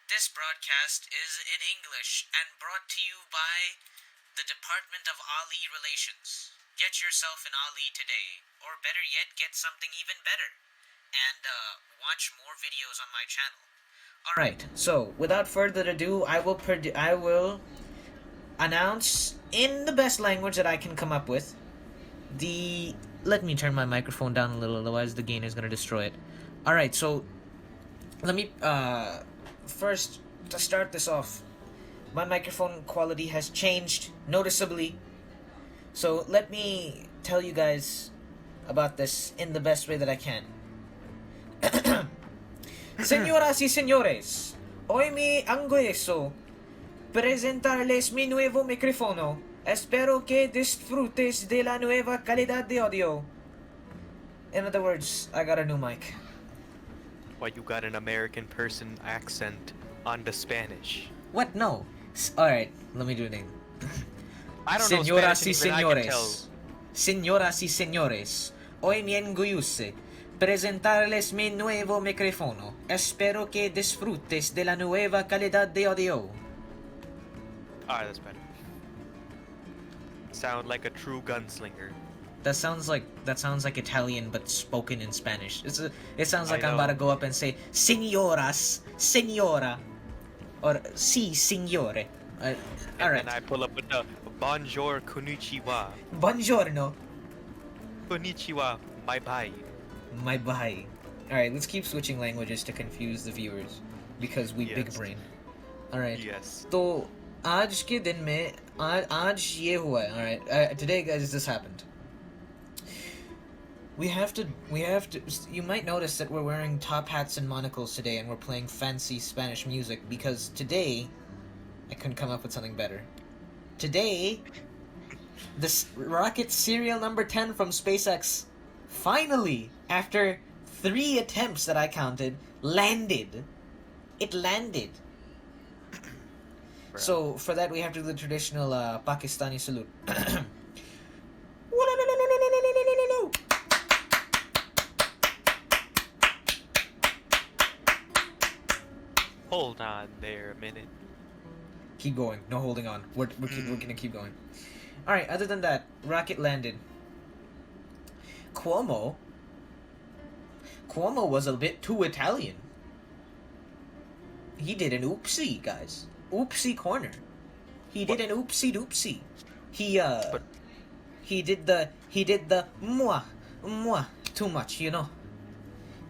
This broadcast is in English and brought to you by the Department of Ali Relations. Get yourself an Ali today, or better yet, get something even better. And watch more videos on my channel. Alright, so without further ado, I will announce in the best language that I can come up with the. Let me turn my microphone down a little, otherwise the gain is gonna destroy it. Alright, so let me first, to start this off, my microphone quality has changed noticeably. So let me tell you guys about this in the best way that I can. Señoras y señores, hoy me angüeso presentarles mi nuevo micrófono. Espero que disfrutes de la nueva calidad de audio. In other words, I got a new mic. Why you got an American person accent on the Spanish? What? No. Alright, let me do it again. I don't know Señoras y Spanish, and even I can tell. señores, señoras y señores, hoy me enorgullece presentarles mi nuevo micrófono. Espero que disfrutes de la nueva calidad de audio. Alright, that's better. Sound like a true gunslinger. That sounds like Italian but spoken in Spanish. It sounds like I I'm about to know. go up and say señoras, señora, or si signore. Alright. And I pull up with the bonjour, konnichiwa. Buongiorno. Konnichiwa, bye bye. My bye. Alright, let's keep switching languages to confuse the viewers because we big Yes. brain. Alright. Yes. तो आज के दिन में आज ये हुआ है. Alright. Today, guys, this happened. We have to. You might notice that we're wearing top hats and monocles today, and we're playing fancy Spanish music because today, I couldn't come up with something better. Today, this rocket serial number 10 from SpaceX finally, after 3 attempts that I counted, landed. It landed. So for that, we have to do the traditional Pakistani salute. Hold on there a minute. Keep going. No holding on. We're gonna keep going. All right. Other than that, rocket landed. Cuomo was a bit too Italian. He did an oopsie, guys. Oopsie corner. He did an oopsie doopsie. But- He did the moi too much, you know.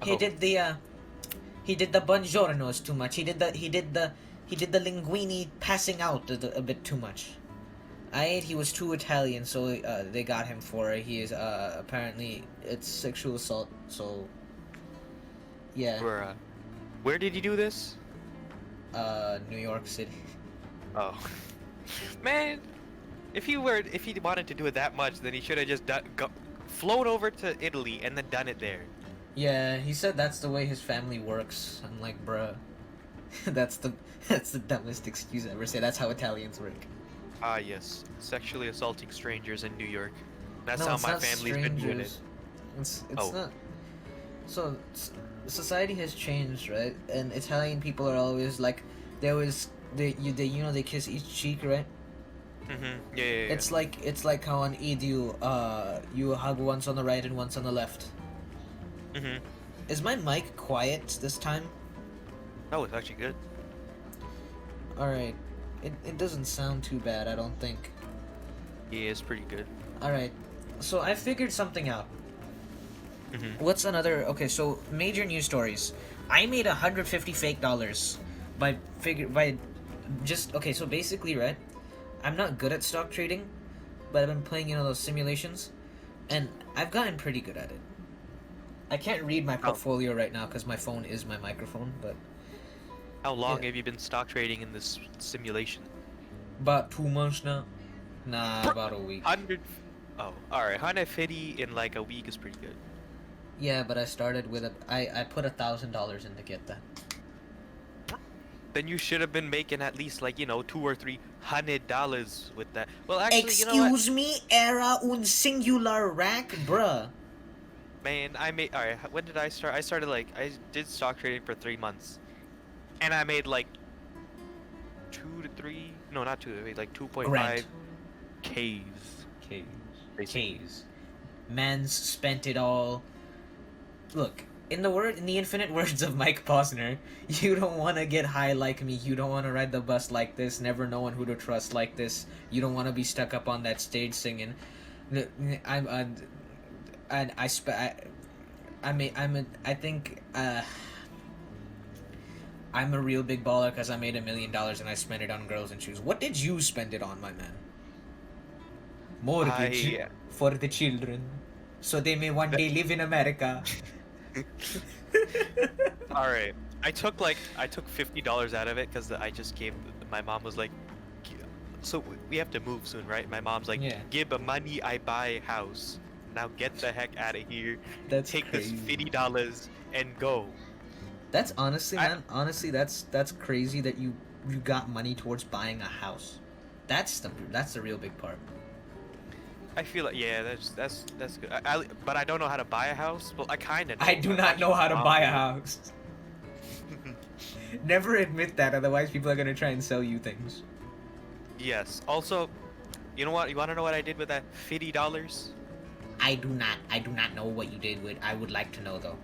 He Oh. did the buongiornos too much. He did the linguini passing out a bit too much. He was too Italian, so they got him for it. He is apparently it's sexual assault. So yeah, Where did you do this? New York City. Oh, man! If he wanted to do it that much, then he should have just flown over to Italy and then done it there. Yeah, he said that's the way his family works. I'm like, bruh, that's the dumbest excuse I ever say. That's how Italians work. Ah, yes, sexually assaulting strangers in New York. That's No, how it's my not family's been doing it. strangers. It's Oh. not. So society has changed, right? And Italian people are always like, they kiss each cheek, right? Mm-hmm. Yeah. It's like how on Eid you hug once on the right and once on the left. Mm-hmm. Is my mic quiet this time? Oh, it's actually good. All right. It doesn't sound too bad, I don't think. Yeah, it's pretty good. All right. So I figured something out. Mm-hmm. What's another? Okay, so major news stories. I made $150 fake dollars by just okay. So basically, right? I'm not good at stock trading, but I've been playing those simulations, and I've gotten pretty good at it. I can't read my portfolio right now because my phone is my microphone, but How long Yeah. have you been stock trading in this simulation? about 2 months now. Nah, about a week. 100. Oh, alright. 150 in like a week is pretty good. Yeah, but I started with I put $1,000 in to get that. Then you should have been making at least like $200 or $300 with that. Well, actually, you know what? Excuse me, era un singular rack, bruh. Man, I made. Alright, when did I start? I started like I did stock trading for 3 months, and I made like 2 to 3. No, not two. I made like 2.5 Grand. Ks. K's. Basically. K's. Man's spent it all. Look, in the infinite words of Mike Posner, you don't want to get high like me. You don't want to ride the bus like this. Never knowing who to trust like this. You don't want to be stuck up on that stage singing. I'm a real big baller because I made $1 million and I spent it on girls and shoes. What did you spend it on, my man? Mortgage for the children, so they may one day live in America. All right. I took $50 out of it because I just gave. My mom was like, so we have to move soon, right? My mom's like, Yeah. give the money I buy house. Now get the heck out of here. That's Take crazy. this $50 and go. That's honestly, man. Honestly, that's crazy that you got money towards buying a house. That's the real big part. I feel like that's good. But I don't know how to buy a house. Well, I kind of. I do not know how to buy a house. Never admit that, otherwise people are gonna try and sell you things. Yes. Also, you know what? You want to know what I did with that $50? I do not know what you did with. I would like to know though.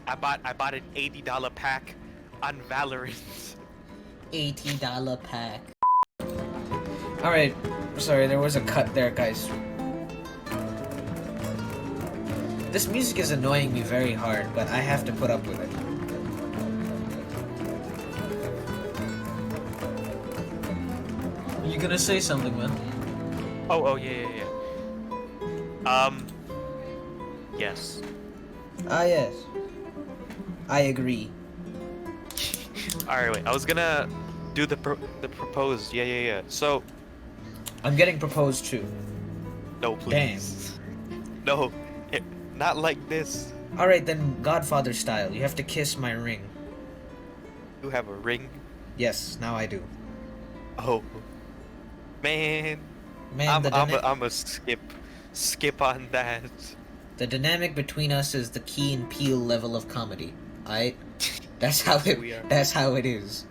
I bought an $80 pack on Valorant. $80 pack. Alright, sorry, there was a cut there, guys. This music is annoying me very hard, but I have to put up with it. You gonna say something, man? Oh yeah. Yes. Ah, yes. I agree. All right, wait. I was gonna do the proposed. Yeah. So, I'm getting proposed to. no, please. No, not like this. Alright, then Godfather style. You have to kiss my ring. You have a ring. Yes, now I do. Oh, man. Man, I'm a skip on that. the dynamic between us is the Key and Peele level of comedy. Alright? That's how it is.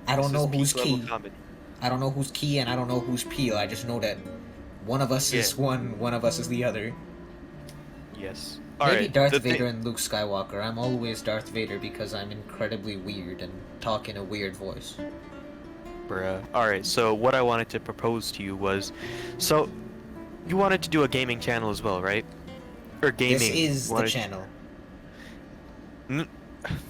I don't know who's Key. I don't know who's Key and I don't know who's Peele. I just know that one of us is one of us is the other. Yes. Maybe Darth Vader and Luke Skywalker. I'm always Darth Vader because I'm incredibly weird and talk in a weird voice. Bruh. Alright, so what I wanted to propose to you was, so you wanted to do a gaming channel as well, right? Or gaming. This is the channel. N-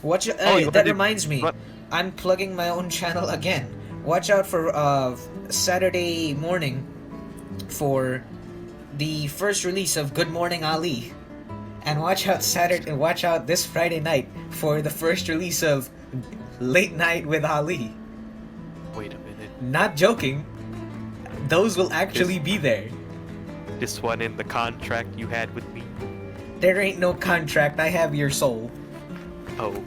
That reminds me. I'm plugging my own channel again. Watch out for Saturday morning for the first release of Good Morning Ali. And watch out this Friday night for the first release of Late Night with Ali. Wait a minute. Not joking. Those will actually be there. This one in the contract you had with me. There ain't no contract. I have your soul. Oh,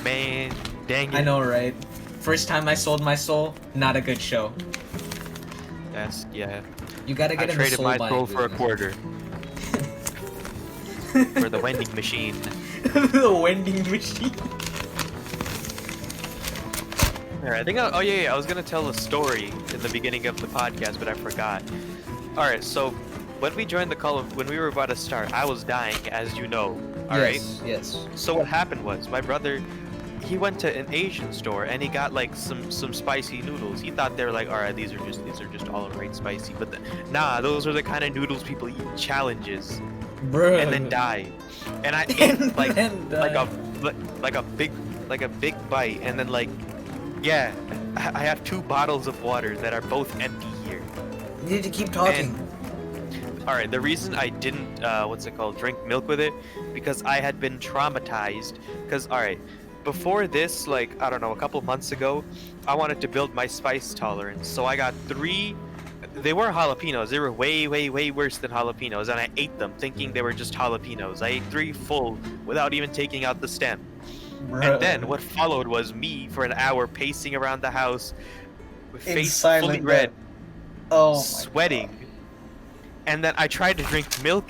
man. Dang it. I know, right? First time I sold my soul, not a good show. Yeah. You gotta get in the soul buying buying my soul for a business. quarter. For the vending machine. The vending machine. Alright, I think I was gonna tell a story in the beginning of the podcast, but I forgot. Alright, so when we joined the call, when we were about to start, I was dying, as you know. Alright? Yes. So what happened was, my brother, he went to an Asian store and he got like some spicy noodles. He thought they were like, alright, these are just all right spicy, but nah, those are the kind of noodles people eat in challenges. Bruh. And then die. And I ate like a big bite, and then yeah, I have 2 bottles of water that are both empty here. You need to keep talking. All right, the reason I didn't drink milk with it, because I had been traumatized. Because all right, before this, I don't know, a couple months ago, I wanted to build my spice tolerance, so I got 3. They weren't jalapenos. They were way worse than jalapenos, and I ate them thinking they were just jalapenos. I ate 3 full without even taking out the stem. Bruh. And then what followed was me for an hour pacing around the house with In face silent fully red, Oh, sweating. And then I tried to drink milk,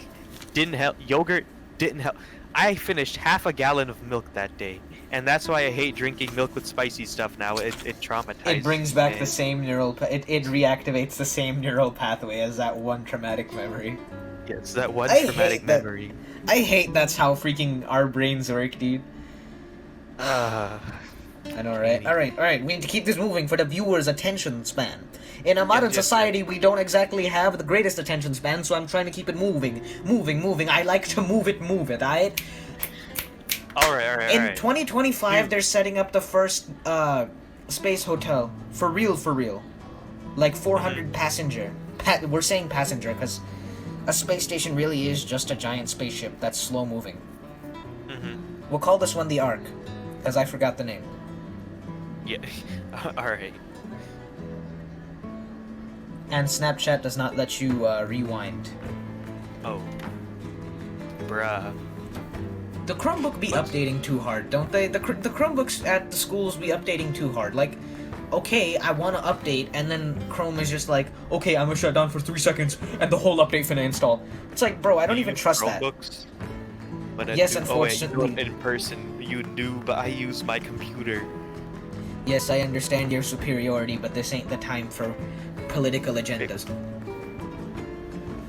didn't help. Yogurt didn't help. I finished half a gallon of milk that day. and that's why I hate drinking milk with spicy stuff now. It traumatizes. It brings back me. the same it reactivates the same neural pathway as that one traumatic memory. Yes, that one I traumatic hate that- memory. I hate that's how freaking our brains work, dude. I know, right? Alright, we need to keep this moving for the viewer's attention span. In a modern society, we don't exactly have the greatest attention span, so I'm trying to keep it moving. Moving. I like to move it, alright? Alright. In 2025, they're setting up the first, space hotel. For real. Like, 400 passenger. We're saying passenger, because a space station really is just a giant spaceship that's slow-moving. We'll call this one the Ark, because I forgot the name. Yeah. Alright. And Snapchat does not let you rewind. Oh. Bruh. The Chromebook be updating too hard, don't they? The Chromebooks at the schools be updating too hard. Like, okay, I want to update, and then Chrome is just like, okay, I'm gonna shut down for 3 seconds, and the whole update finna install. It's like, bro, I don't even trust that. But Yes, unfortunately. In person, you knew, but I use my computer. Yes, I understand your superiority, but this ain't the time for political agendas.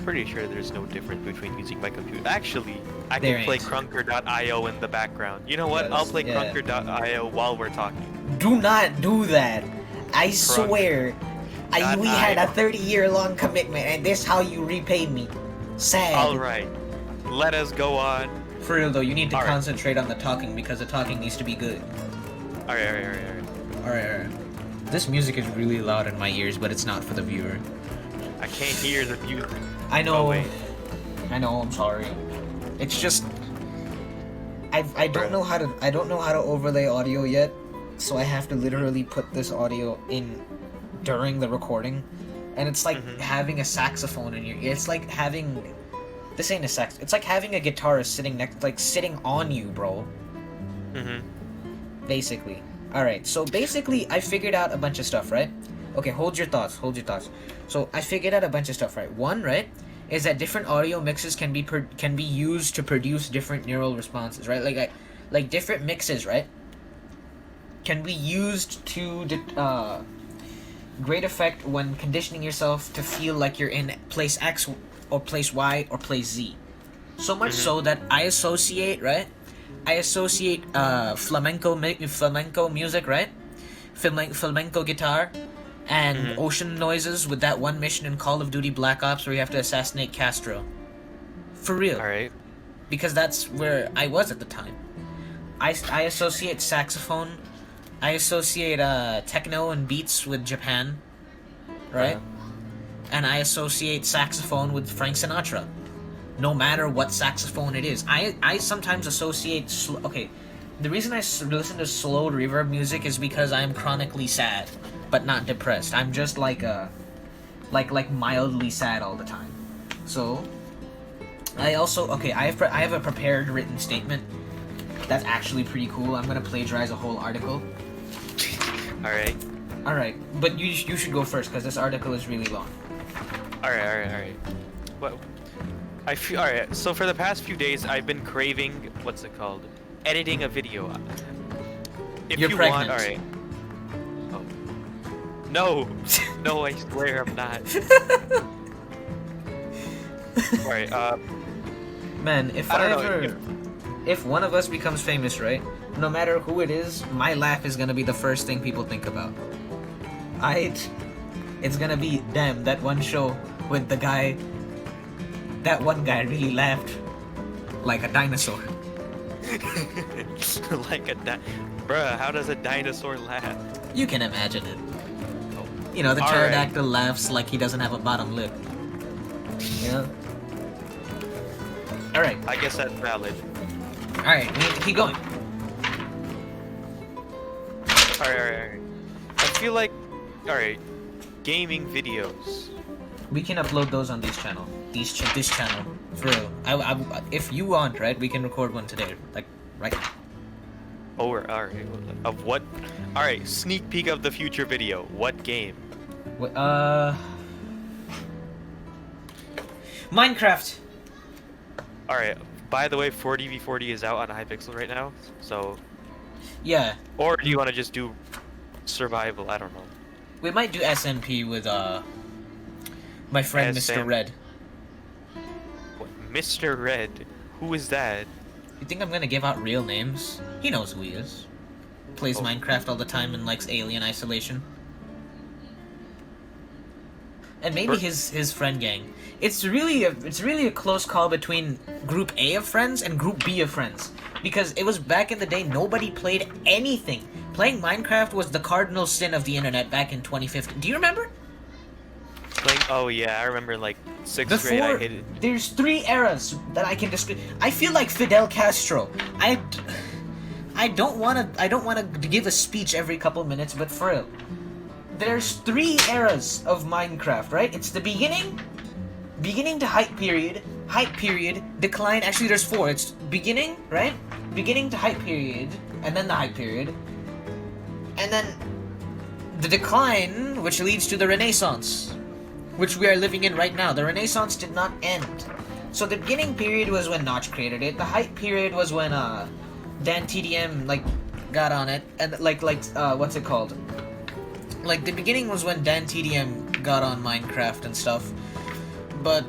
Pretty sure there's no difference between using my computer. Actually, I There can play ain't. Krunker.io in the background. You know what? Yes, I'll play yeah. Krunker.io while we're talking. Do not do that. I swear. We had a 30-year-long commitment, and this how you repaid me. Sad. Alright. Let us go on. For real though, you need to Alright. concentrate on the talking because the talking needs to be good. Alright. This music is really loud in my ears, but it's not for the viewer. I can't hear the music. I know. Oh, wait. I know. I'm sorry. It's just I don't know how to overlay audio yet, so I have to literally put this audio in during the recording, and it's like having a saxophone in your ear. It's like having this ain't a sax. It's like having a guitarist sitting on you, bro. Basically. Alright, so basically I figured out a bunch of stuff, right? Okay, hold your thoughts. So I figured out a bunch of stuff, right? One, right, is that different audio mixes can be used to produce different neural responses, right? Like different mixes, right, can be used to great effect when conditioning yourself to feel like you're in place X or place Y or place Z. So much so that I associate flamenco music, right? Flamenco guitar and ocean noises with that one mission in Call of Duty Black Ops where you have to assassinate Castro. For real. Alright. Because that's where I was at the time. I associate saxophone. I associate techno and beats with Japan, right? And I associate saxophone with Frank Sinatra. No matter what saxophone it is. I sometimes associate... the reason I listen to slow reverb music is because I'm chronically sad, but not depressed. I'm just like mildly sad all the time. So, I also... Okay, I have a prepared written statement that's actually pretty cool. I'm gonna plagiarize a whole article. Alright, but you should go first, because this article is really long. Alright. Well, I feel alright. So for the past few days, I've been craving what's it called? Editing a video. If You're you pregnant. want, alright. Oh. No, no, I swear I'm not. Alright. Man, if if one of us becomes famous, right? No matter who it is, my laugh is gonna be the first thing people think about. It's gonna be, damn, that one show with the guy. That one guy really laughed like a dinosaur. Bruh, how does a dinosaur laugh? You can imagine it. Oh. You know, the Alright. pterodactyl laughs like he doesn't have a bottom lip. You know? Alright. I guess that's valid. Alright, we need to keep going. Alright. I feel like, alright, gaming videos. We can upload those on this channel. This channel. For real. If you want, right, we can record one today. Like, right now. Oh, alright. Of what? Alright, sneak peek of the future video. What game? Minecraft! Alright, by the way, 40v40 is out on Hypixel right now, so... Yeah, Or do you want to just do survival? I don't know. we might do SMP with my friend Mr. SM Red. What, Mr. Red? Who is that? You think I'm gonna give out real names? He knows who he is. Plays Oh. Minecraft all the time and likes Alien Isolation. And maybe his friend gang. It's really a close call between Group A of friends and Group B of friends, because it was back in the day nobody played anything. Playing Minecraft was the cardinal sin of the internet back in 2015. Do you remember? Like, oh yeah, I remember like 6th grade. I hated. There's 3 eras that I can describe. I feel like Fidel Castro. I don't want to give a speech every couple minutes, but for real. There's 3 eras of Minecraft, right? It's the beginning to hype period, decline. Actually, there's 4. It's beginning, right? Beginning to hype period, and then the hype period, and then the decline, which leads to the Renaissance, which we are living in right now. The Renaissance did not end. So the beginning period was when Notch created it. The hype period was when Dan TDM got on it, and what's it called? Like, the beginning was when Dan TDM got on Minecraft and stuff, but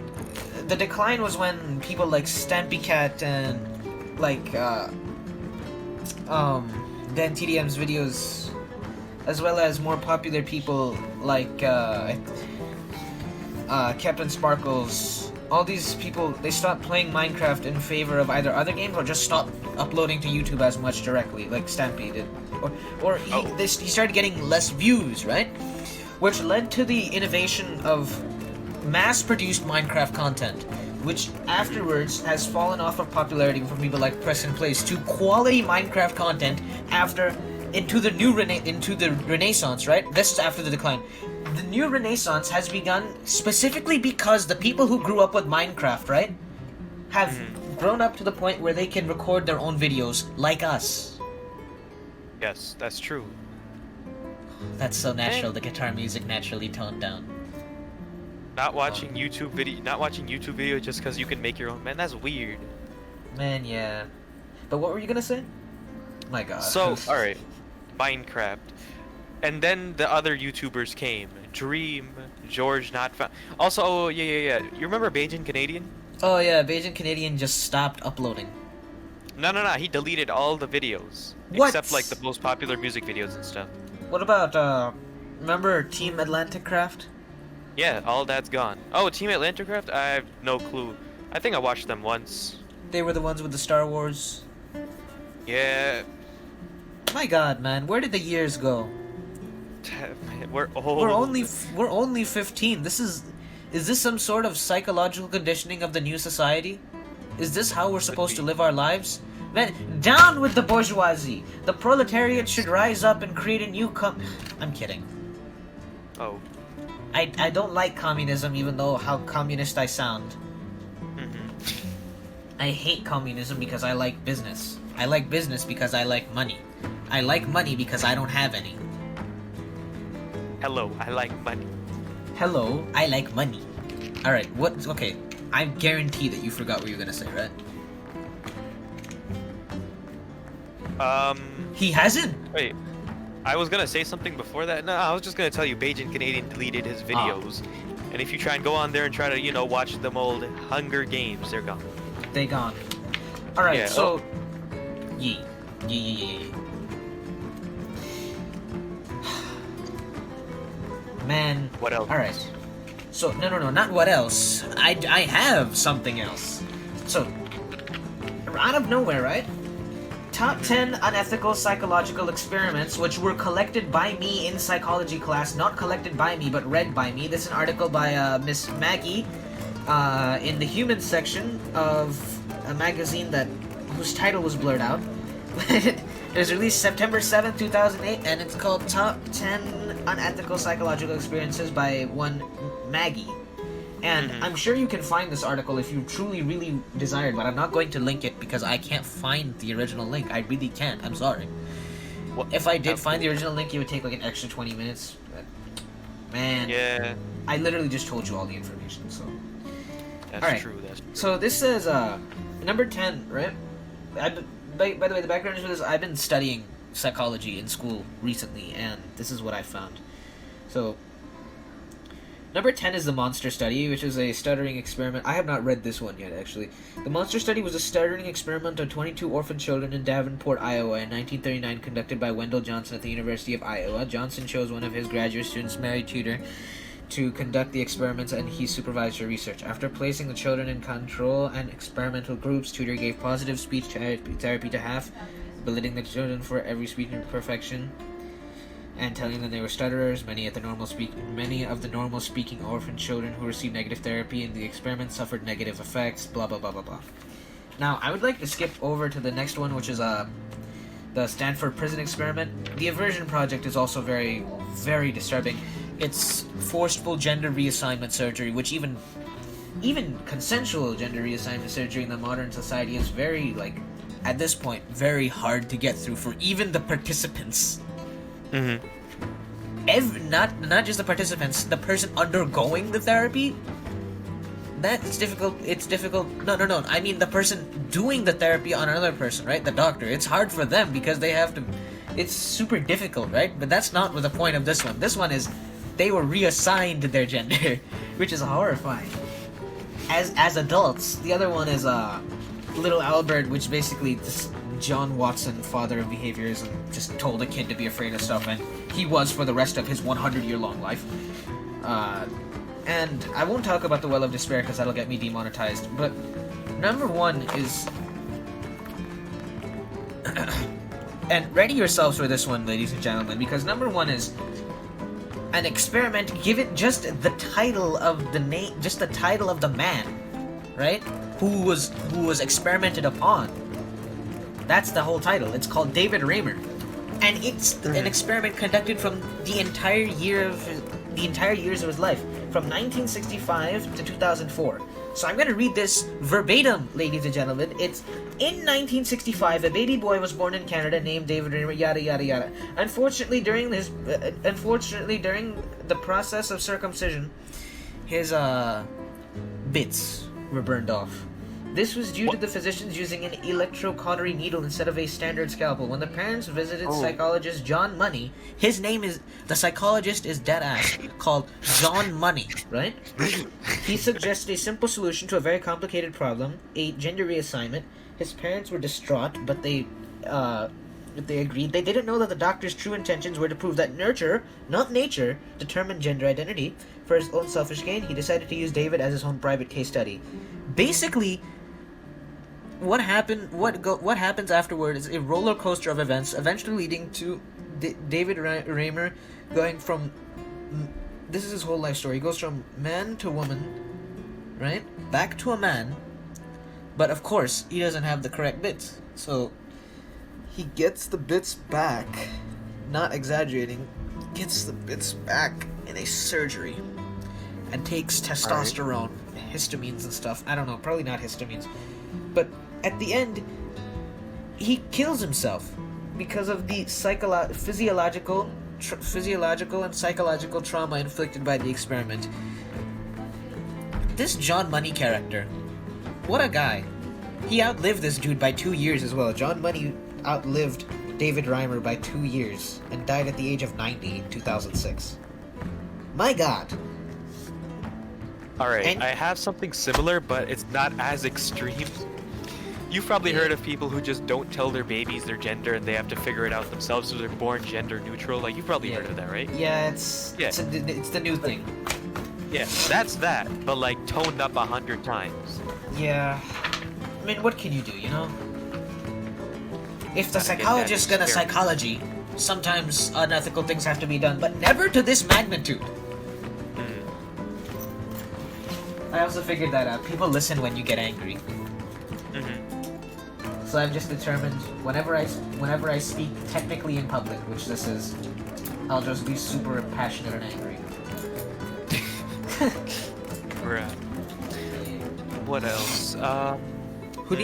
the decline was when people like Stampy Cat and Dan TDM's videos, as well as more popular people like Captain Sparkles. All these people, they stopped playing Minecraft in favor of either other games or just stopped uploading to YouTube as much directly, like Stampy did. Or he started getting less views, right? Which led to the innovation of mass-produced Minecraft content, which afterwards has fallen off of popularity from people like Press and Place to quality Minecraft content into the Renaissance, right? This is after the decline. The new Renaissance has begun specifically because the people who grew up with Minecraft, right, have grown up to the point where they can record their own videos, like us. Yes, that's true. That's so natural. The guitar music naturally toned down. Not watching YouTube video just because you can make your own. Man, that's weird. Man, yeah. But what were you gonna say? My God. So, all right, Minecraft, and then the other YouTubers came. Dream, George, not found. Also, oh yeah. You remember Bajan Canadian? Oh yeah, Bajan Canadian just stopped uploading. No. He deleted all the videos What? except like the most popular music videos and stuff. What about remember Team Atlantic Craft? Yeah, all that's gone. Oh, Team Atlanticraft? I have no clue. I think I watched them once. They were the ones with the Star Wars. Yeah. My God, man, where did the years go? We're old. We're only 15. Is this some sort of psychological conditioning of the new society? Is this how we're supposed to live our lives? Man, down with the bourgeoisie. The proletariat should rise up and create a new I'm kidding. Oh. I don't like communism, even though how communist I sound. I hate communism because I like business. I like business because I like money. I like money because I don't have any. Hello, I like money. Hello, I like money. Alright, okay. I guarantee that you forgot what you were gonna say, right? He hasn't? Wait. I was gonna say something before that. No, I was just gonna tell you Bajan Canadian deleted his videos. And if you try and go on there and try to, watch them old Hunger Games, they're gone. They gone. Alright, Yeah, so... oh. Yee. Man. What else? Alright. So, no, not what else. I have something else. So, out of nowhere, right? Top 10 unethical psychological experiments which were collected by me in psychology class. Not collected by me, but read by me. This is an article by Miss Maggie in the human section of a magazine whose title was blurred out. It was released September 7th, 2008, and it's called Top 10 Unethical Psychological Experiences by one Maggie. And I'm sure you can find this article if you truly, really desired, but I'm not going to link it because I can't find the original link. I really can't. I'm sorry. Well, if I did find the original link, it would take like an extra 20 minutes. But, man. Yeah. I literally just told you all the information, so. That's true. So this says, number 10, right? By the way, the background is for this. I've been studying psychology in school recently, and this is what I found. So, number 10 is the Monster Study, which is a stuttering experiment. I have not read this one yet, actually. The Monster Study was a stuttering experiment on 22 orphan children in Davenport, Iowa, in 1939, conducted by Wendell Johnson at the University of Iowa. Johnson chose one of his graduate students, Mary Tudor, to conduct the experiments, and he supervised her research. After placing the children in control and experimental groups, Tudor gave positive speech therapy to half, belittling the children for every speech imperfection, and telling them they were stutterers. Many of the normal speaking orphan children who received negative therapy in the experiment suffered negative effects. Blah blah blah blah blah. Now, I would like to skip over to the next one, which is the Stanford Prison Experiment. The Aversion Project is also very, very disturbing. It's forceful gender reassignment surgery, which even consensual gender reassignment surgery in the modern society is very, like, at this point, very hard to get through for even the participants. Mm-hmm. Not just the participants, the person undergoing the therapy. That's difficult. It's difficult. No. I mean the person doing the therapy on another person, right? The doctor. It's hard for them because they have to. It's super difficult, right? But that's not the point of this one. This one is they were reassigned their gender, which is horrifying. As adults, the other one is Little Albert, which basically this John Watson, father of behaviors, and just told a kid to be afraid of stuff, and he was for the rest of his 100-year-long life. And I won't talk about the Well of Despair because that'll get me demonetized, but number one is... and ready yourselves for this one, ladies and gentlemen, because number one is an experiment. Give it just the title of the name, just the title of the man, right? Who was experimented upon. That's the whole title. It's called David Raymer, and it's an experiment conducted from the entire years of his life, from 1965 to 2004. So I'm going to read this verbatim, ladies and gentlemen. It's in 1965, a baby boy was born in Canada named David Raymer. Yada yada yada. Unfortunately, during the process of circumcision, his bits were burned off. This was due to the physicians using an electrocautery needle instead of a standard scalpel. When the parents visited psychologist John Money, his name is, the psychologist is deadass, called John Money, right? He suggested a simple solution to a very complicated problem, a gender reassignment. His parents were distraught, but they agreed. They didn't know that the doctor's true intentions were to prove that nurture, not nature, determined gender identity. For his own selfish gain, he decided to use David as his own private case study. Basically, what happens afterward is a roller coaster of events, eventually leading to David Raymer going from, this is his whole life story. He goes from man to woman, right? Back to a man, but of course he doesn't have the correct bits, so he gets the bits back, not exaggerating, gets the bits back in a surgery, and takes testosterone, histamines and stuff. I don't know, probably not histamines, but at the end, he kills himself because of the physiological and psychological trauma inflicted by the experiment. This John Money character, what a guy. He outlived this dude by 2 years as well. John Money outlived David Raymer by 2 years and died at the age of 90 in 2006. My God. Alright, I have something similar, but it's not as extreme. You've probably heard of people who just don't tell their babies their gender and they have to figure it out themselves, so they're born gender neutral. Like, you've probably heard of that, right? Yeah, it's the new thing. Yeah, that's that, but like toned up 100 times. Yeah. I mean, what can you do, you know? If the psychologist's gonna psychology, sometimes unethical things have to be done, but never to this magnitude. I also figured that out. People listen when you get angry. So I've just determined whenever I speak technically in public, which this is, I'll just be super passionate and angry. Right. What else? Who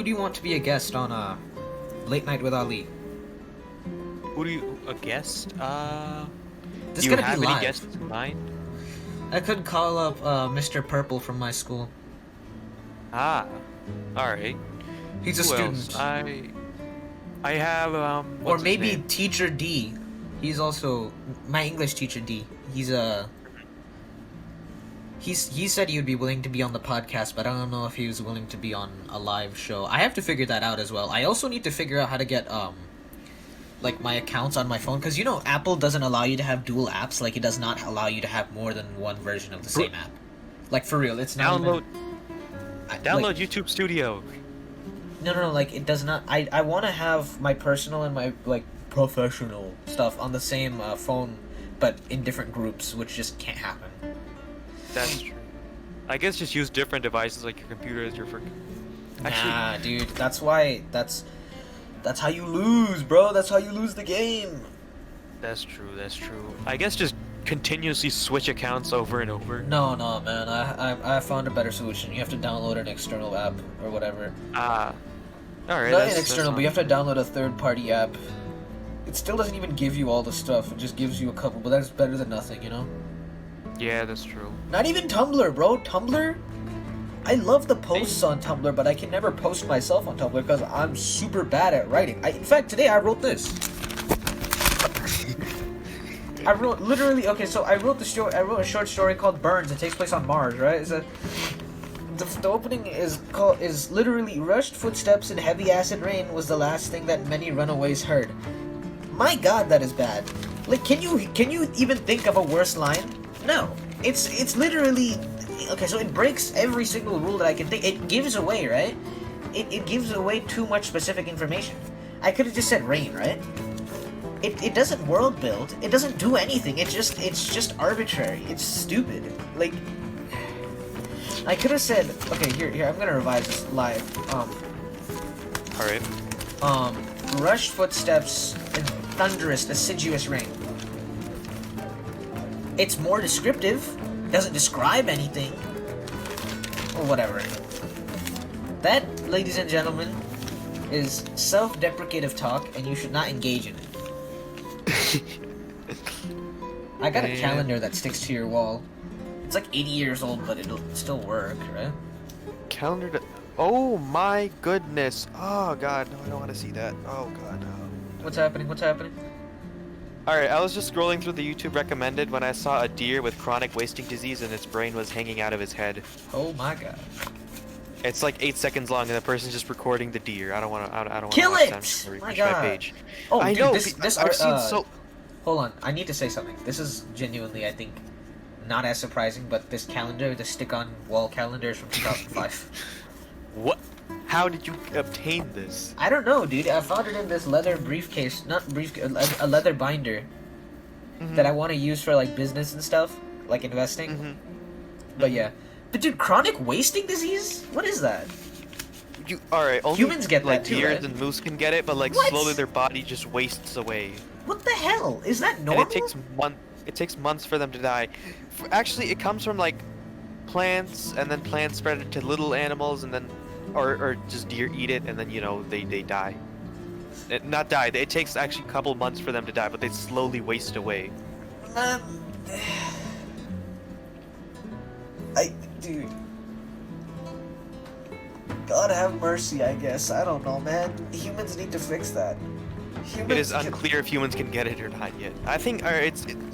do you want to be a guest on Late Night with Ali? A guest? This do is you gonna have be live. any guests in mind? I could call up Mr. Purple from my school. Ah, alright. He's a Who student. else? I have Or what's his maybe name? Teacher D. He's also my English teacher D. He said he would be willing to be on the podcast, but I don't know if he was willing to be on a live show. I have to figure that out as well. I also need to figure out how to get like my accounts on my phone, because you know Apple doesn't allow you to have dual apps. Like it does not allow you to have more than one version of the same app. Like for real, it's not Download like, YouTube Studio. No, like it does not. I want to have my personal and my like professional stuff on the same phone, but in different groups, which just can't happen. That's true. I guess just use different devices like your computer as your Actually, Nah, dude, that's how you lose, bro. That's how you lose the game. that's true. That's true. I guess just continuously switch accounts over and over. No, man. I found a better solution. You have to download an external app or whatever. All right. Not an external, but you have to download a third-party app. It still doesn't even give you all the stuff. It just gives you a couple, but that's better than nothing, you know? Yeah, that's true. Not even Tumblr, bro. Tumblr? I love the posts on Tumblr, but I can never post myself on Tumblr because I'm super bad at writing. In fact, today I wrote this. I wrote a short story called Burns. It takes place on Mars, right? The opening is literally rushed footsteps and heavy acid rain was the last thing that many runaways heard. My God, that is bad. Like, can you even think of a worse line? No. It's literally okay. So it breaks every single rule that I can think. It gives away, right? It gives away too much specific information. I could have just said rain, right? It doesn't world build. It doesn't do anything. It's just arbitrary. It's stupid. Like, I could have said, okay, here, I'm gonna revise this live. Alright. Rushed footsteps and thunderous, assiduous rain. It's more descriptive, doesn't describe anything, or whatever. That, ladies and gentlemen, is self-deprecative talk, and you should not engage in it. I got a calendar that sticks to your wall. It's like 80 years old, but it'll still work, right? Calendar. Oh my goodness. Oh god, no, I don't want to see that. Oh god. No. What's happening? Alright, I was just scrolling through the YouTube recommended when I saw a deer with chronic wasting disease and its brain was hanging out of his head. Oh my god. It's like 8 seconds long and the person's just recording the deer. I don't want to Kill watch it! them to My refresh god. my page. Oh, I dude, know. this I've seen so. Hold on, I need to say something. This is genuinely, I think, not as surprising, but this calendar, the stick-on wall calendar is from 2005. What? How did you obtain this? I don't know, dude. I found it in this leather briefcase, a leather binder that I want to use for like business and stuff, like investing. But yeah, but dude, chronic wasting disease? What is that? Alright, only Humans get like that too, deers right? and moose can get it, but like What? slowly their body just wastes away. What the hell? Is that normal? And it takes months for them to die. Actually, it comes from like plants, and then plants spread it to little animals, and then or just deer eat it, and then they die. Not die. It takes actually a couple months for them to die, but they slowly waste away. Dude. God have mercy, I guess. I don't know, man. Humans need to fix that. It is unclear if humans can get it or not yet. I think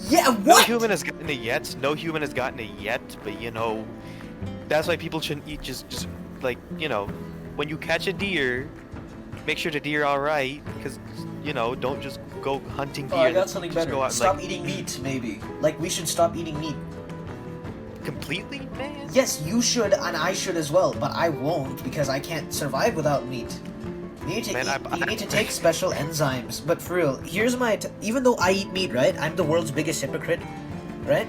Yeah, no what? human has gotten it yet. No human has gotten it yet, but that's why people shouldn't eat just like, when you catch a deer, make sure the deer are alright, because don't just go hunting deer. Oh, I got something just better. go out and, Stop like, eating meat, maybe. Like, we should stop eating meat. completely, man. Yes, you should, and I should as well, but I won't because I can't survive without meat. You need to take special enzymes. But for real, here's my... even though I eat meat, right? I'm the world's biggest hypocrite, right?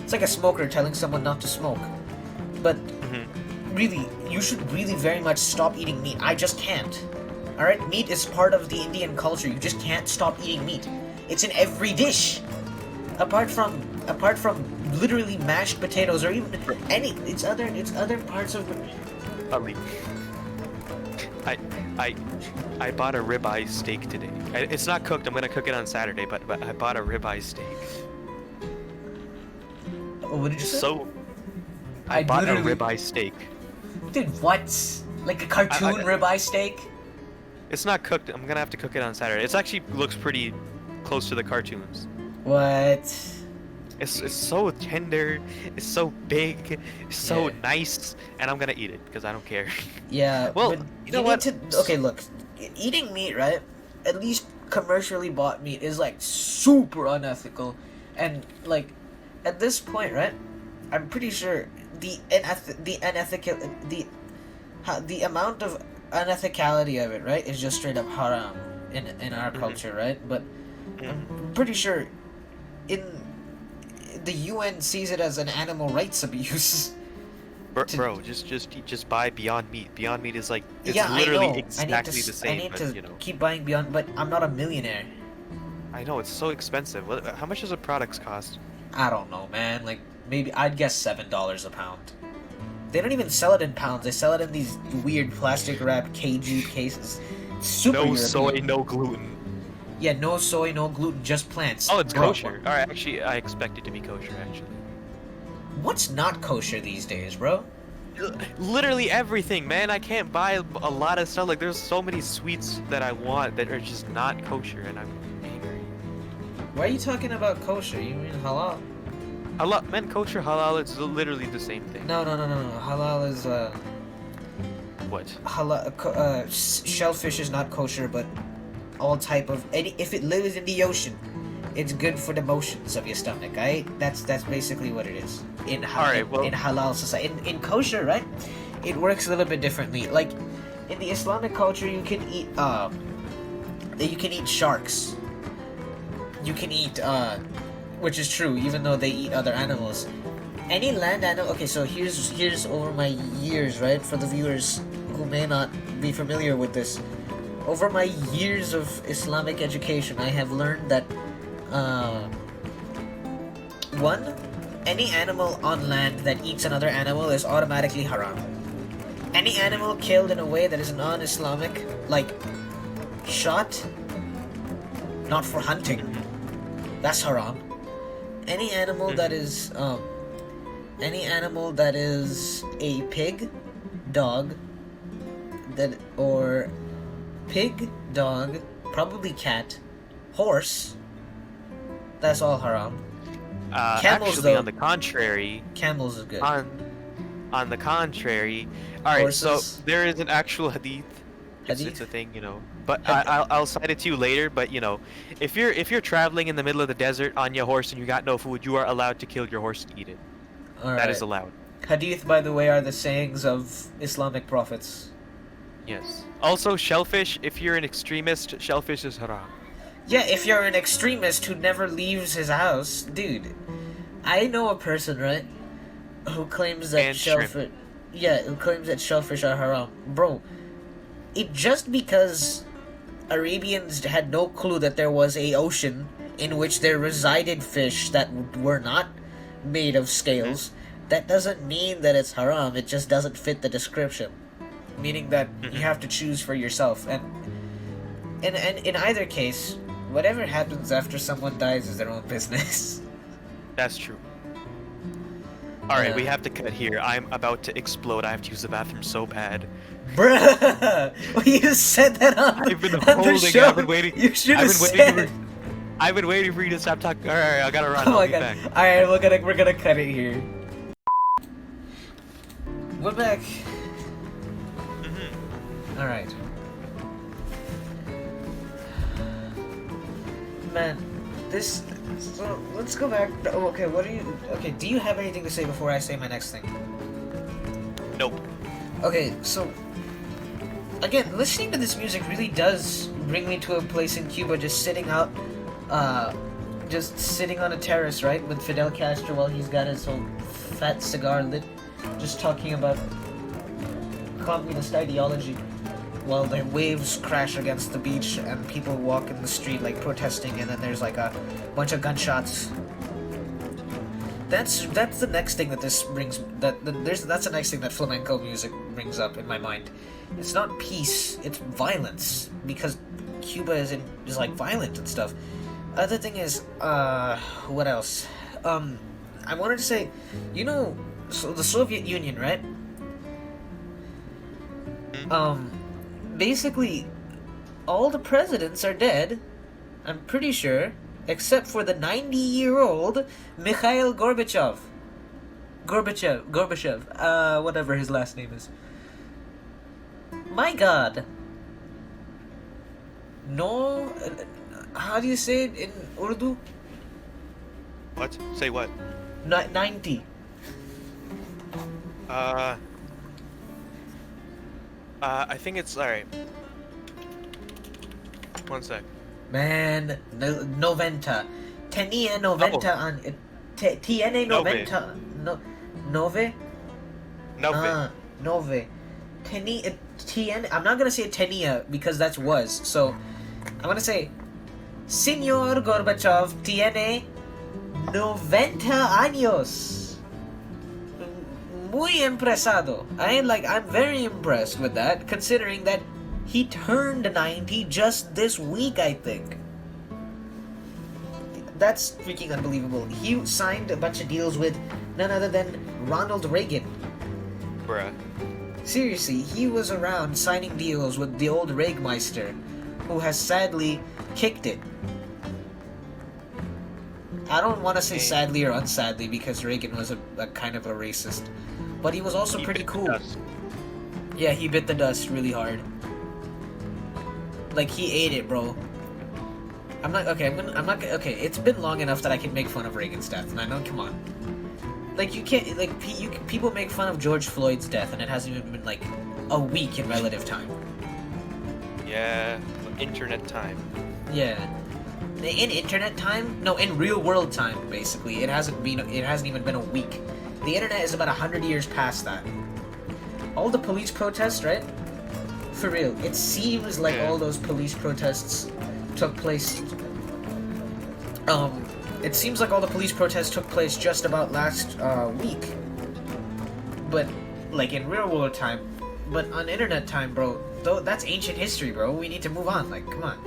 It's like a smoker telling someone not to smoke. But really, you should really very much stop eating meat. I just can't. Alright? Meat is part of the Indian culture. You just can't stop eating meat. It's in every dish. Apart from literally mashed potatoes or even it's other parts of... I bought a ribeye steak today. It's not cooked. I'm gonna cook it on Saturday, but I bought a ribeye steak. What did you say? So I bought a ribeye steak. Dude, what? Like a cartoon ribeye steak? It's not cooked. I'm gonna have to cook it on Saturday. It's actually looks pretty close to the cartoons. What? It's so tender. It's so big. It's so Yeah. nice, and I'm gonna eat it because I don't care. Yeah. Well, but you know need what? to. Okay, look. Eating meat, right? At least commercially bought meat is like super unethical, and like at this point, right? I'm pretty sure the amount of unethicality of it, right, is just straight up haram in our culture, right? But I'm pretty sure in the UN sees it as an animal rights abuse. Bro, just buy Beyond Meat. Beyond Meat is like it's Yeah, literally I know. exactly the I same, need but to you know. keep buying Beyond, but I'm not a millionaire. I know it's so expensive. How much does the products cost? I don't know, man. Like maybe I'd guess $7 a pound. They don't even sell it in pounds. They sell it in these weird plastic wrapped KG cases. Super No European. soy, no gluten. Yeah, no soy, no gluten, just plants. Oh, it's Bro, kosher. All right, actually, I expect it to be kosher. Actually, What's not kosher these days, bro? literally everything, man. I can't buy a lot of stuff. Like, there's so many sweets that I want that are just not kosher, and I'm angry. Why are you talking about kosher? You mean halal? Halal, man, kosher, halal, it's literally the same thing. No. Halal is What? shellfish is not kosher, but all type of if it lives in the ocean, it's good for the motions of your stomach. Right? That's basically what it is in halal society. In kosher, right? It works a little bit differently. Like in the Islamic culture, you can eat sharks. You can eat which is true, even though they eat other animals. Any land animal. Okay, so here's over my years, right? For the viewers who may not be familiar with this, over my years of Islamic education, I have learned that one, any animal on land that eats another animal is automatically haram. Any animal killed in a way that is non-Islamic, like shot, not for hunting, that's haram. Any animal that is a pig, dog, probably cat, horse, that's all haram. Camels, Actually, though, on the contrary, camels is good. on the contrary, all right. So Horses? there is an actual hadith. It's Hadith? a thing, you know. But I'll cite it to you later. But you know, if you're traveling in the middle of the desert on your horse and you got no food, you are allowed to kill your horse and eat it. That is allowed. Hadith, by the way, are the sayings of Islamic prophets. Yes. Also, shellfish. If you're an extremist, shellfish is haram. Yeah, if you're an extremist who never leaves his house, dude. I know a person, right, who claims that And shellfish. Yeah, who claims that shellfish are haram, bro. It just because Arabians had no clue that there was a ocean in which there resided fish that were not made of scales, that doesn't mean that it's haram. It just doesn't fit the description, meaning that you have to choose for yourself. And in either case, whatever happens after someone dies is their own business. That's true. All right, we have to cut here. I'm about to explode. I have to use the bathroom so bad. Bruh, well, you said that on, I've been on the holding. show. I've been waiting. You should I've have been said. waiting. I've been waiting for you to stop talking. All right, I gotta run. Oh I'll my be god! back. All right, we're gonna cut it here. We're back. All right. Man, this. So let's go back. Oh, okay, what are you? Okay, do you have anything to say before I say my next thing? Nope. Okay, so again, listening to this music really does bring me to a place in Cuba, just sitting on a terrace, right, with Fidel Castro while he's got his whole fat cigar lit, just talking about communist ideology, while the waves crash against the beach and people walk in the street like protesting, and then there's like a bunch of gunshots. That's the next thing that this brings. That's the next thing that flamenco music brings up in my mind. It's not peace; it's violence, because Cuba is like violent and stuff. Other thing is, what else? I wanted to say, so the Soviet Union, right? Basically, all the presidents are dead. I'm pretty sure, except for the 90-year-old Mikhail Gorbachev. Gorbachev. Whatever his last name is. My God. No, how do you say it in Urdu? What? Say what? 90. I think it's alright. One sec. Man, noventa. Tenía noventa tiene noventa. No, nove? Nove. Nove. Tiene. I'm not gonna say tenía because that's was. So, I'm gonna say, Señor Gorbachev tiene 90 años. Muy impresado. I'm very impressed with that, considering that he turned 90 just this week, I think. That's freaking unbelievable. He signed a bunch of deals with none other than Ronald Reagan. Bruh. Seriously, he was around signing deals with the old Regmeister, who has sadly kicked it. I don't want to say sadly or unsadly because Reagan was a kind of a racist, but he was also pretty cool. Yeah, he bit the dust really hard. Like, he ate it, bro. Okay, it's been long enough that I can make fun of Reagan's death, and I know, come on. Like, you can't, like, people make fun of George Floyd's death, and it hasn't even been, like, a week in relative time. Yeah, internet time. Yeah. In internet time? No, in real world time, basically. It hasn't even been a week. The internet is about 100 years past that. All the police protests, right? For real, it seems like all those police protests took place. It seems like all the police protests took place just about last week. But, like, in real world time. But on internet time, bro, that's ancient history, bro. We need to move on. Like, come on.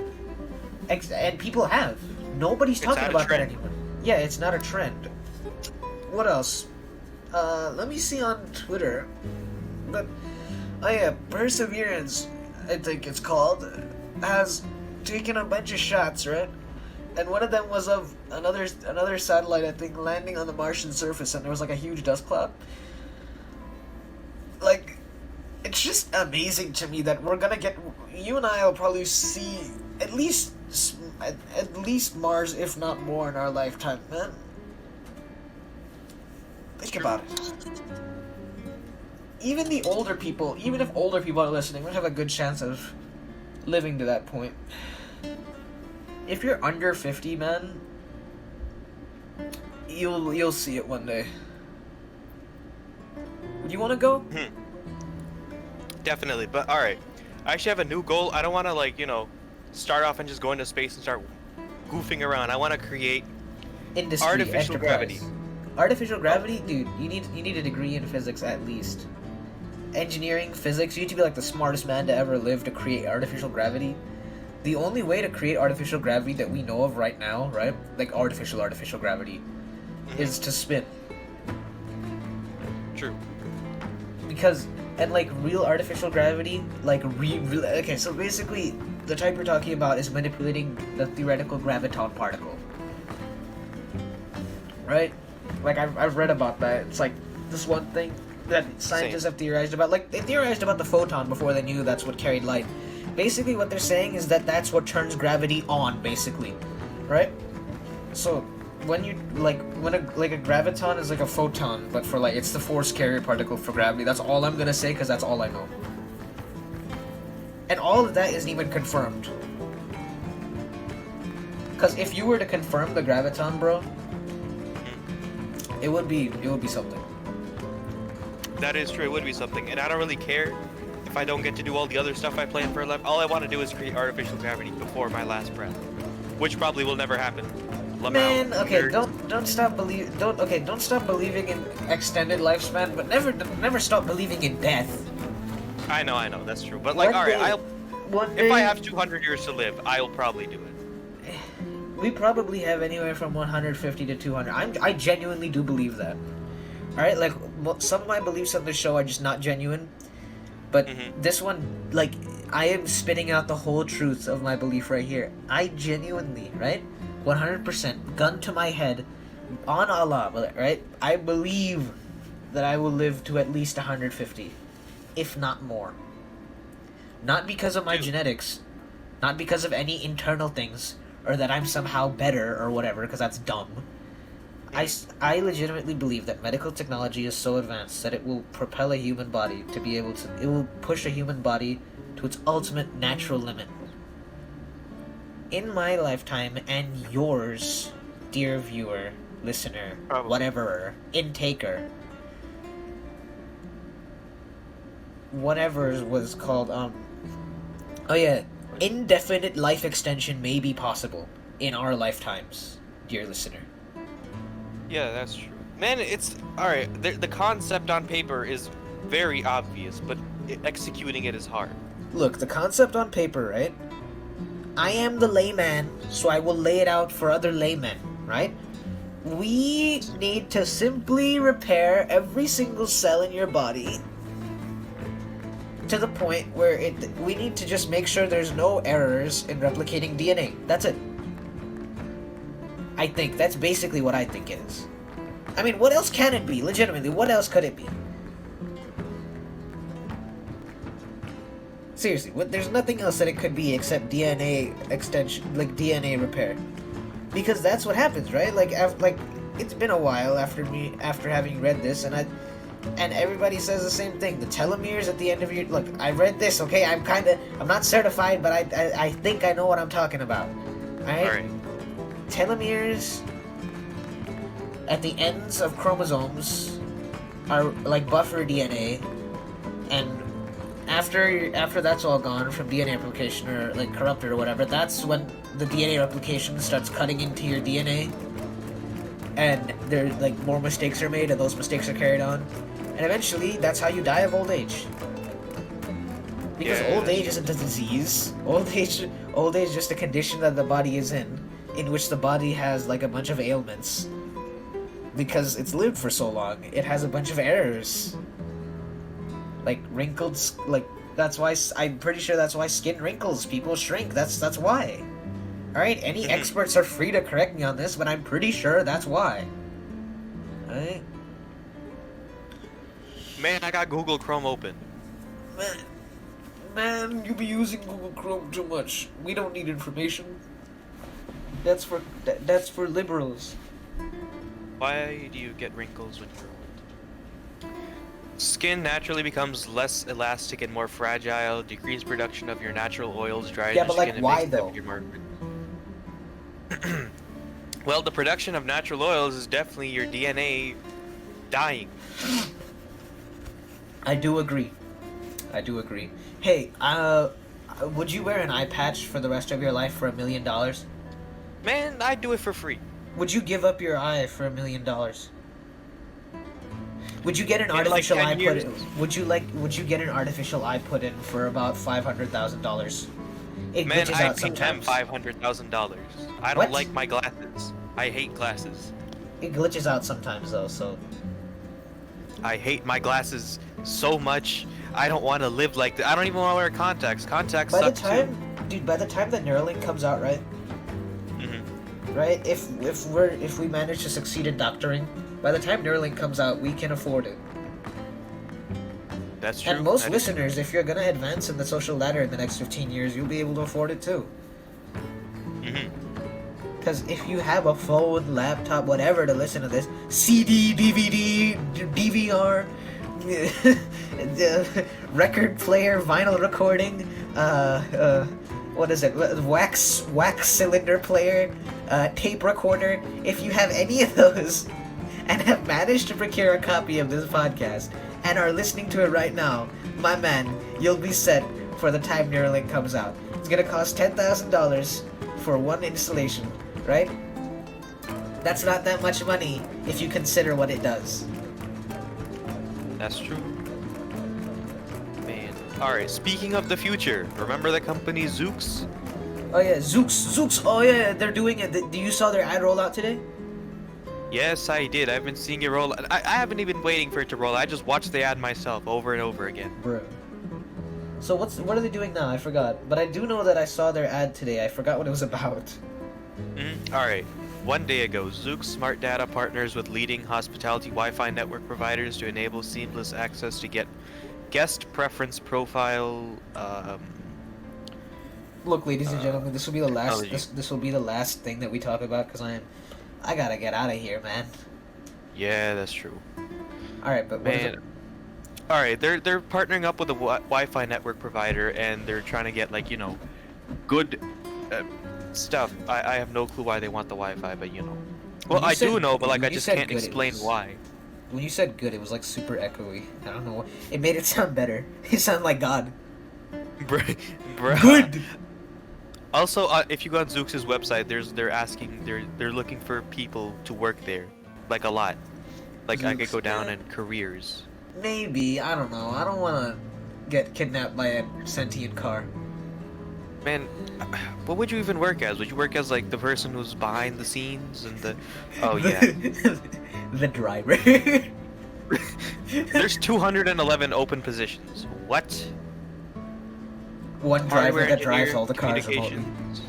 And people have. Nobody's talking about that anymore. Yeah, it's not a trend. What else? Let me see on Twitter. But, oh yeah, Perseverance, I think it's called, has taken a bunch of shots, right? And one of them was of another satellite, I think, landing on the Martian surface, and there was like a huge dust cloud. Like, it's just amazing to me that we're gonna get. You and I will probably see at least Mars, if not more, in our lifetime, man. Think about it. Even if older people are listening, we have a good chance of living to that point. If you're under 50, man, you'll see it one day. You want to go? Definitely, but alright. I actually have a new goal. I don't want to, start off and just go into space and start goofing around. I want to create industry, artificial gravity. Artificial gravity? Dude, you need a degree in physics at least. Engineering, physics, you need to be like the smartest man to ever live to create artificial gravity. The only way to create artificial gravity that we know of right now, right? Like artificial gravity, is to spin. True. Because, and like real artificial gravity, like okay, so basically the type we're talking about is manipulating the theoretical graviton particle. Right? Like I've read about that. It's like this one thing that scientists have theorized about. Like, they theorized about the photon before they knew that's what carried light. Basically, what they're saying is that that's what turns gravity on, basically. Right? So, when a graviton is like a photon, but for it's the force carrier particle for gravity. That's all I'm gonna say, because that's all I know. And all of that isn't even confirmed. Because if you were to confirm the graviton, bro, it would be something. That is true, it would be something. And I don't really care if I don't get to do all the other stuff I plan for life. All I want to do is create artificial gravity before my last breath. Which probably will never happen. Man, okay, don't stop believing in extended lifespan, but never stop believing in death. I know, that's true. But alright, if I have 200 years to live, I'll probably do it. We probably have anywhere from 150 to 200. I genuinely do believe that. Alright, some of my beliefs on this show are just not genuine. But this one, I am spitting out the whole truth of my belief right here. I genuinely, right, 100%, gun to my head, on Allah, right, I believe that I will live to at least 150, if not more. Not because of my genetics, not because of any internal things, or that I'm somehow better or whatever, because that's dumb. I legitimately believe that medical technology is so advanced that it will propel a human body to be able to... It will push a human body to its ultimate natural limit. In my lifetime, and yours, dear viewer, listener, whatever, intaker, whatever was called, oh yeah, indefinite life extension may be possible in our lifetimes, dear listener. Yeah, that's true. Man, it's... Alright, the concept on paper is very obvious, but executing it is hard. Look, the concept on paper, right? I am the layman, so I will lay it out for other laymen, right? We need to simply repair every single cell in your body to the point where we need to just make sure there's no errors in replicating DNA. That's it. I think that's basically what I think it is. I mean, what else can it be? Legitimately, what else could it be? Seriously, there's nothing else that it could be except DNA extension, like DNA repair. Because that's what happens, right? Like, it's been a while after having read this, and everybody says the same thing. The telomeres at the end of your... Look, I read this, okay? I'm not certified, but I think I know what I'm talking about. Alright? Telomeres at the ends of chromosomes are like buffer DNA, and after that's all gone from DNA replication or like corrupted or whatever, that's when the DNA replication starts cutting into your DNA, and there like more mistakes are made, and those mistakes are carried on, and eventually that's how you die of old age. Because old age isn't a disease. Old age is just a condition that the body is in which the body has like a bunch of ailments. Because it's lived for so long, it has a bunch of errors. Like wrinkled, like that's why I'm pretty sure that's why skin wrinkles, people shrink. That's why. All right, any experts are free to correct me on this, but I'm pretty sure that's why. All right. Man, I got Google Chrome open. Man, you be using Google Chrome too much. We don't need information. That's for liberals. Why do you get wrinkles when you're old? Skin naturally becomes less elastic and more fragile. Decreased production of your natural oils dries your skin. Yeah, but like, why though? Well, the production of natural oils is definitely your DNA dying. I do agree. Hey, would you wear an eye patch for the rest of your life for $1 million? Man, I'd do it for free. Would you give up your eye for $1 million? Would you get an artificial eye put in? Would you get an artificial eye put in for about $500,000? It Man, glitches I out paid sometimes. them $500,000. I don't like my glasses. I hate glasses. It glitches out sometimes though, so. I hate my glasses so much. I don't want to live like that. I don't even want to wear contacts. Contacts suck too. Dude, by the time that Neuralink comes out, right? Right? If we manage to succeed in doctoring, by the time Neuralink comes out, we can afford it. That's true. And most listeners, if you're gonna advance in the social ladder in the next 15 years, you'll be able to afford it too. Because if you have a phone, laptop, whatever to listen to this, CD, DVD, DVR, record player, vinyl recording, what is it? Wax cylinder player, tape recorder. If you have any of those and have managed to procure a copy of this podcast and are listening to it right now, my man, you'll be set for the time Neuralink comes out. It's gonna cost $10,000 for one installation, right? That's not that much money if you consider what it does. That's true. Man. Alright, speaking of the future, remember the company Zoox? Oh yeah, Zoox. Oh yeah, they're doing it. Do you saw their ad roll out today? Yes, I did. I've been seeing it roll. I haven't even waiting for it to roll. I just watched the ad myself over and over again. Bro. So what are they doing now? I forgot. But I do know that I saw their ad today. I forgot what it was about. Alright. 1 day ago, Zook's Smart Data partners with leading hospitality Wi-Fi network providers to enable seamless access to get guest preference profile. Look, ladies and gentlemen, this will be the last. technology. This will be the last thing that we talk about because I gotta get out of here, man. Yeah, that's true. All right, but what is it? All right, they're partnering up with a Wi-Fi network provider, and they're trying to get good stuff. I have no clue why they want the Wi-Fi, but well, I do know, but I just can't explain why. When you said good, it was super echoey. I don't know. It made it sound better. It sounded like God. Bruh. Good. Also, if you go on Zooks' website, they're looking for people to work there, a lot. I could go down in careers. Maybe, I don't know. I don't want to get kidnapped by a sentient car. Man, what would you even work as? Would you work as the person who's behind the scenes and the? Oh yeah. The driver. There's 211 open positions. What? One driver Hardware that drives engineer, all the cars remotely. communications,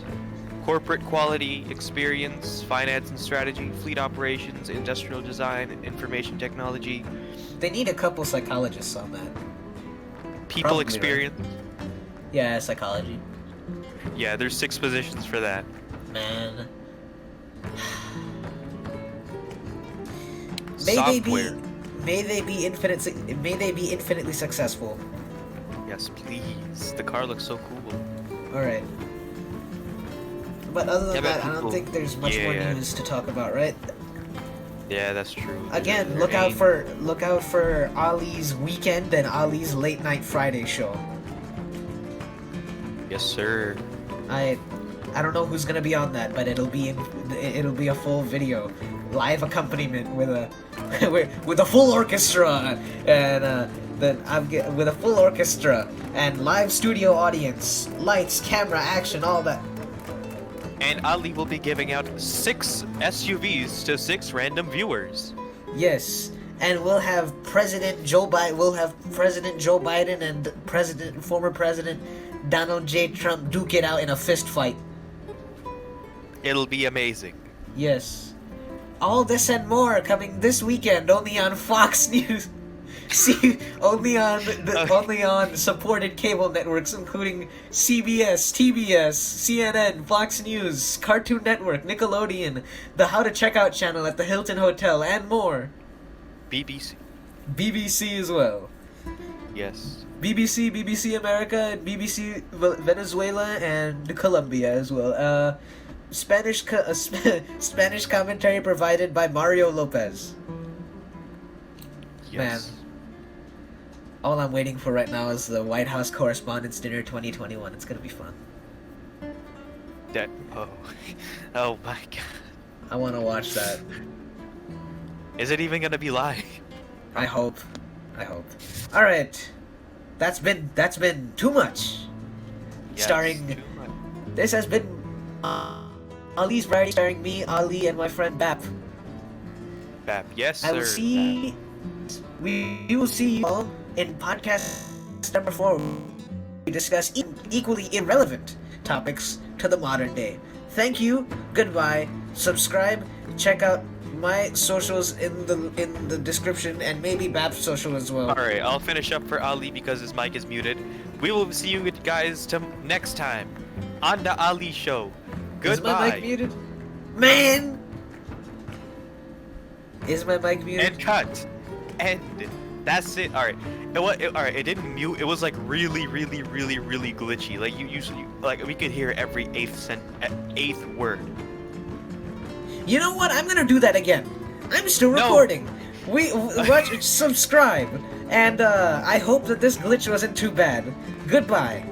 corporate quality, experience, finance and strategy, fleet operations, industrial design, information technology. They need a couple psychologists on that. People Probably, experience. Right? Yeah, psychology. Yeah, there's 6 positions for that. Man. Software. May they be infinitely successful. Yes, please. The car looks so cool. Alright. But other than that, I don't people- think there's much more news to talk about, right? Yeah, that's true. Again, There look out ain't- for Ali's weekend and Ali's late night Friday show. Yes, sir. I don't know who's gonna be on that, but it'll be a full video, live accompaniment with a with a full orchestra and with a full orchestra and live studio audience, lights, camera, action, all that. And Ali will be giving out 6 SUVs to 6 random viewers. Yes, and we'll have President Joe Biden. We'll have President Joe Biden and former President Donald J. Trump duke it out in a fist fight. It'll be amazing. Yes. All this and more coming this weekend only on Fox News. See, only on supported cable networks including CBS, TBS, CNN, Fox News, Cartoon Network, Nickelodeon, the How to Check Out channel at the Hilton Hotel, and more. BBC. BBC as well. Yes. BBC America, BBC Venezuela, and Colombia as well. Spanish commentary provided by Mario Lopez. Yes. Man, all I'm waiting for right now is the White House Correspondents' Dinner 2021. It's gonna be fun. Oh my god. I want to watch that. Is it even gonna be live? I hope. All right, that's been too much. Yes, Starring. too much. This has been Ali's Variety, starring me, Ali, and my friend Bap. Bap. Yes, sir. I will see. We will see you all in podcast number 4. We discuss equally irrelevant topics to the modern day. Thank you. Goodbye. Subscribe. Check out my socials in the description, and maybe Bap's social as well. All right, I'll finish up for Ali because his mic is muted. We will see you guys next time on the Ali Show. Goodbye. Is my mic muted? Man! Is my mic muted? And cut. And that's it. All right. It didn't mute. It was really, really, really, really glitchy. You usually we could hear every eighth word. You know what? I'm gonna do that again. I'm still recording. Watch, subscribe, and I hope that this glitch wasn't too bad. Goodbye.